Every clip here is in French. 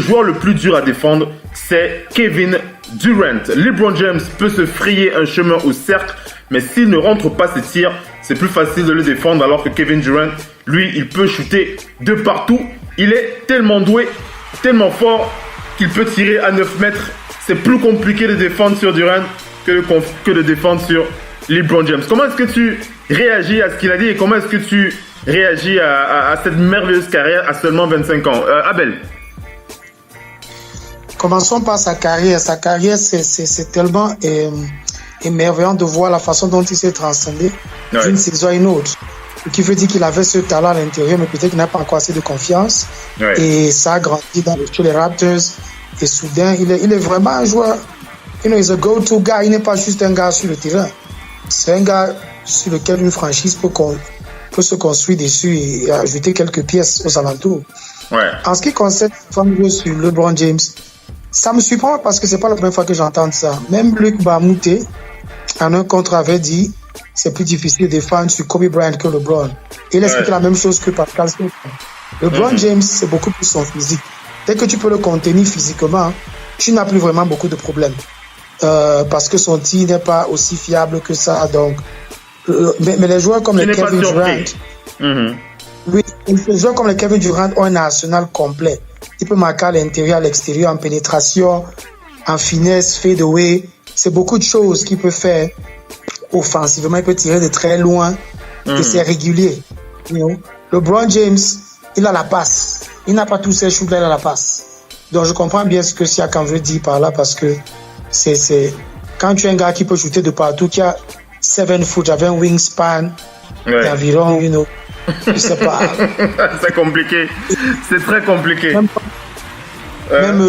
joueur le plus dur à défendre, c'est Kevin Durant. LeBron James peut se frayer un chemin au cercle, mais s'il ne rentre pas ses tirs, c'est plus facile de le défendre, alors que Kevin Durant, lui, il peut shooter de partout. Il est tellement doué, tellement fort, qu'il peut tirer à 9 mètres. C'est plus compliqué de défendre sur Durant que de défendre sur LeBron James. Comment est-ce que tu réagis à ce qu'il a dit et comment est-ce que tu réagis à cette merveilleuse carrière à seulement 25 ans? Abel. Commençons par sa carrière. Sa carrière, c'est tellement émerveillant de voir la façon dont il s'est transcendé d'une saison à une autre. Ce qui veut dire qu'il avait ce talent à l'intérieur, mais peut-être qu'il n'a pas encore assez de confiance. Ouais. Et ça a grandi chez les Raptors. Et soudain, il est vraiment un joueur. He's a go-to guy. Il n'est pas juste un gars sur le terrain. C'est un gars sur lequel une franchise peut se construire dessus et ajouter quelques pièces aux alentours. Ouais. En ce qui concerne sur LeBron James, ça me surprend parce que c'est pas la première fois que j'entends ça. Même Luc Bamouté, en un contre, avait dit c'est plus difficile de défendre sur Kobe Bryant que LeBron. Il explique la même chose que Pascal. LeBron James, c'est beaucoup plus son physique. Dès que tu peux le contenir physiquement, tu n'as plus vraiment beaucoup de problèmes. Parce que son tir n'est pas aussi fiable que ça. Donc, mais les joueurs comme les Kevin Durant, oui, les joueurs comme les Kevin Durant ont un arsenal complet. Il peut marquer à l'intérieur, à l'extérieur, en pénétration, en finesse, fade away. C'est beaucoup de choses qu'il peut faire offensivement. Il peut tirer de très loin et c'est régulier. LeBron James, il a la passe. Il n'a pas tous ces shoots-là, il a la passe. Donc je comprends bien ce que Siakam veut dire par là parce que c'est quand tu es un gars qui peut shooter de partout, qui a 7 foot, avec un wingspan d'environ, je sais pas. C'est compliqué. C'est très compliqué. Même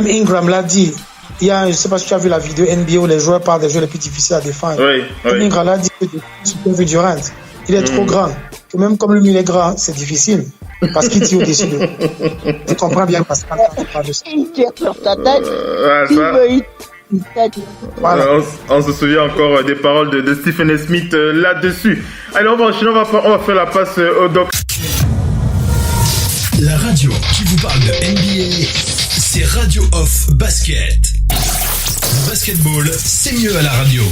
Ingram l'a dit. Il y a, je sais pas si tu as vu la vidéo NBA où les joueurs parlent des jeux les plus difficiles à défendre. Oui. Ingram l'a dit que Durant, il est trop grand. Que même comme lui il est grand, c'est difficile. Parce qu'il tire au-dessus de. Tu comprends bien parce qu'il parle de ça. Il tire sur ta tête. Voilà. On se souvient encore des paroles de Stephen Smith là-dessus. Allez, on va enchaîner, on va faire la passe au doc. La radio qui vous parle de NBA, c'est Radio Off Basket. Le basketball, c'est mieux à la radio.